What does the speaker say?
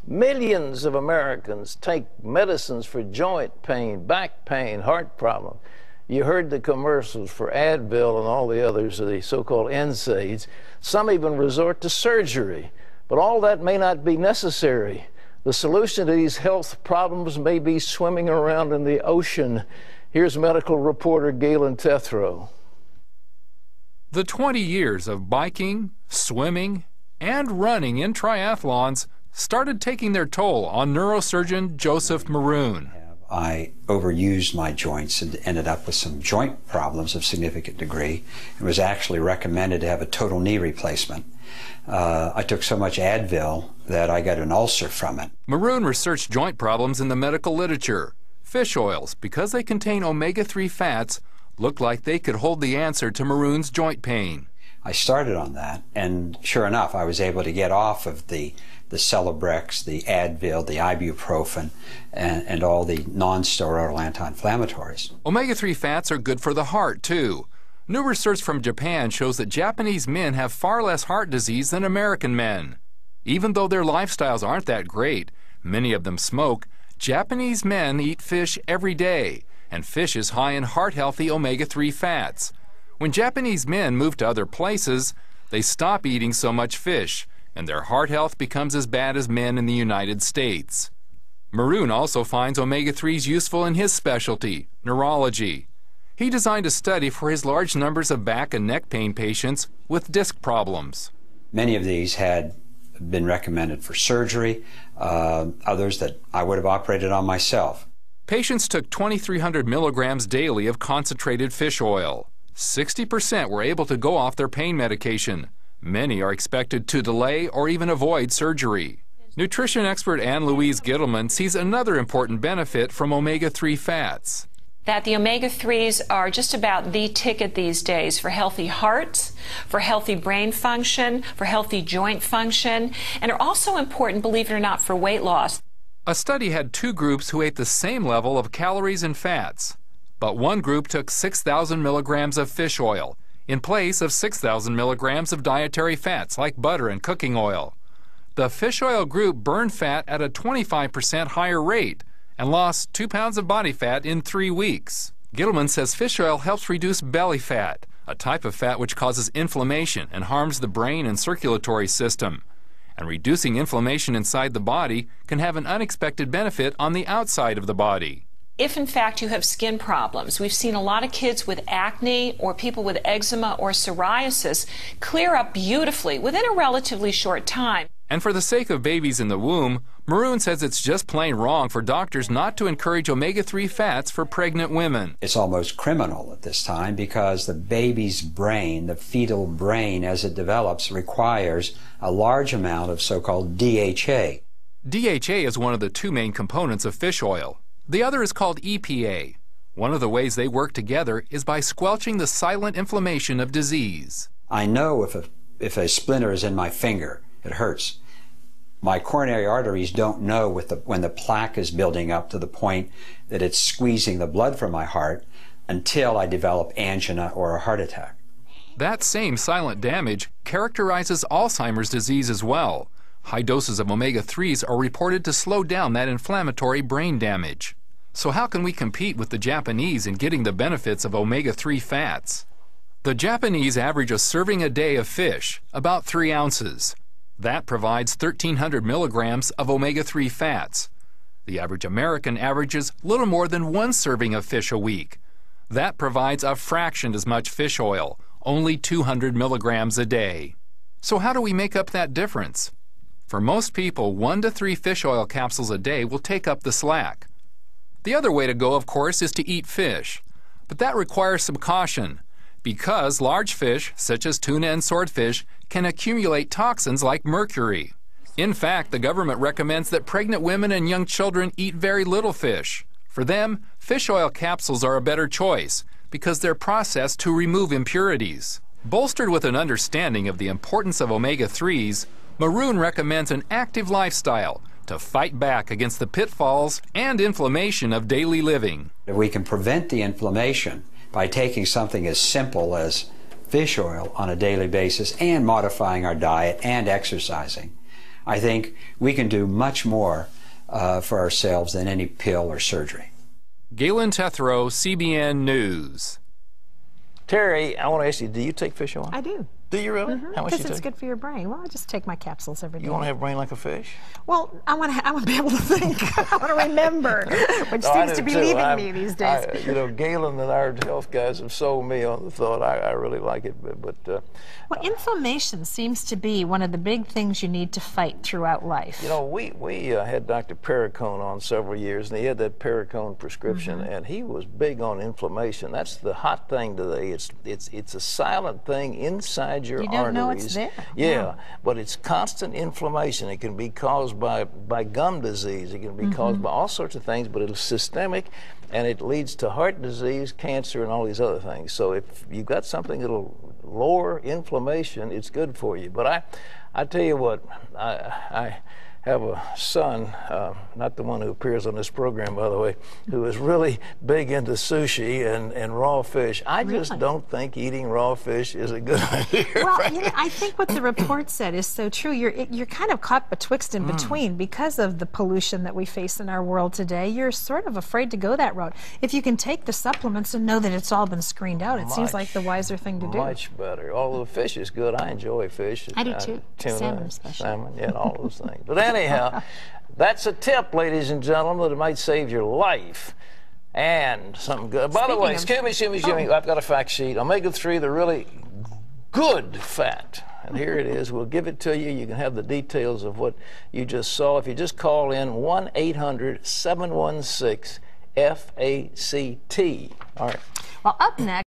Millions of Americans take medicines for joint pain, back pain, heart problems. You heard the commercials for Advil and all the others, the so-called NSAIDs. Some even resort to surgery, but all that may not be necessary. The solution to these health problems may be swimming around in the ocean. Here's medical reporter Galen Tethrow. The 20 years of biking, swimming, and running in triathlons started taking their toll on neurosurgeon Joseph Maroon. I overused my joints and ended up with some joint problems of significant degree. It was actually recommended to have a total knee replacement. I took so much Advil that I got an ulcer from it. Maroon researched joint problems in the medical literature. Fish oils, because they contain omega-3 fats, looked like they could hold the answer to Maroon's joint pain. I started on that, and sure enough, I was able to get off of the Celebrex, the Advil, the ibuprofen, and all the non-steroidal anti-inflammatories. Omega-3 fats are good for the heart, too. New research from Japan shows that Japanese men have far less heart disease than American men. Even though their lifestyles aren't that great, many of them smoke, Japanese men eat fish every day, and fish is high in heart-healthy omega-3 fats. When Japanese men move to other places, they stop eating so much fish, and their heart health becomes as bad as men in the United States. Maroon also finds omega-3s useful in his specialty, neurology. He designed a study for his large numbers of back and neck pain patients with disc problems. Many of these had been recommended for surgery, others that I would have operated on myself. Patients took 2,300 milligrams daily of concentrated fish oil. 60% were able to go off their pain medication. Many are expected to delay or even avoid surgery. Nutrition expert Ann-Louise Gittleman sees another important benefit from omega-3 fats. That the omega-3s are just about the ticket these days for healthy hearts, for healthy brain function, for healthy joint function, and are also important, believe it or not, for weight loss. A study had two groups who ate the same level of calories and fats, but one group took 6,000 milligrams of fish oil in place of 6,000 milligrams of dietary fats like butter and cooking oil. The fish oil group burned fat at a 25% higher rate and lost 2 pounds of body fat in 3 weeks. Gittleman says fish oil helps reduce belly fat, a type of fat which causes inflammation and harms the brain and circulatory system. And reducing inflammation inside the body can have an unexpected benefit on the outside of the body. If in fact you have skin problems, we've seen a lot of kids with acne or people with eczema or psoriasis clear up beautifully within a relatively short time. And for the sake of babies in the womb, Maroon says it's just plain wrong for doctors not to encourage omega-3 fats for pregnant women. It's almost criminal at this time because the baby's brain, the fetal brain as it develops, requires a large amount of so-called DHA. DHA is one of the two main components of fish oil. The other is called EPA. One of the ways they work together is by squelching the silent inflammation of disease. I know if a splinter is in my finger, it hurts. My coronary arteries don't know when the plaque is building up to the point that it's squeezing the blood from my heart until I develop angina or a heart attack. That same silent damage characterizes Alzheimer's disease as well. High doses of omega-3s are reported to slow down that inflammatory brain damage. So how can we compete with the Japanese in getting the benefits of omega-3 fats? The Japanese average a serving a day of fish, about 3 ounces. That provides 1,300 milligrams of omega-3 fats. The average American averages little more than 1 serving of fish a week. That provides a fraction as much fish oil, only 200 milligrams a day. So how do we make up that difference? For most people, 1 to 3 fish oil capsules a day will take up the slack. The other way to go, of course, is to eat fish. But that requires some caution, because large fish, such as tuna and swordfish, can accumulate toxins like mercury. In fact, the government recommends that pregnant women and young children eat very little fish. For them, fish oil capsules are a better choice, because they're processed to remove impurities. Bolstered with an understanding of the importance of omega-3s, Maroon recommends an active lifestyle to fight back against the pitfalls and inflammation of daily living. If we can prevent the inflammation by taking something as simple as fish oil on a daily basis and modifying our diet and exercising, I think we can do much more for ourselves than any pill or surgery. Galen Tethrow, CBN News. Terry, I want to ask you, do you take fish oil? I do. Do you really? How much do you Because it's take? good for your brain. Well, I just take my capsules every day. You want to have a brain like a fish? Well, I want to be able to think. I want to remember, which seems to be leaving me these days. You know, Galen and our health guys have sold me on the thought. I really like it, but well, inflammation seems to be one of the big things you need to fight throughout life. you know, we had Dr. Perricone on several years, and he had that Perricone prescription, and he was big on inflammation. That's the hot thing today. It's a silent thing inside your You arteries. don't know it's there. Yeah, No. but it's constant inflammation. It can be caused by gum disease. It can be caused by all sorts of things, but it's systemic, and it leads to heart disease, cancer, and all these other things. So if you've got something that'll lower inflammation, it's good for you. But I tell you what, I have a son, not the one who appears on this program, by the way, who is really big into sushi and raw fish. I just don't think eating raw fish is a good idea. Well, you know, I think what the report said is so true. You're kind of caught betwixt and between because of the pollution that we face in our world today. You're sort of afraid to go that road. If you can take the supplements and know that it's all been screened out, it seems like the wiser thing to do. Much better. Although fish is good, I enjoy fish. I do too. Tuna, Salmon especially. salmon, yeah, all those things. But anyhow, that's a tip, ladies and gentlemen, that might save your life. And something good. By the way, excuse me, I've got a fact sheet. Omega-3, the really good fat. And here it is. We'll give it to you. You can have the details of what you just saw. If you just call in 1-800-716-FACT. All right. Well, up next.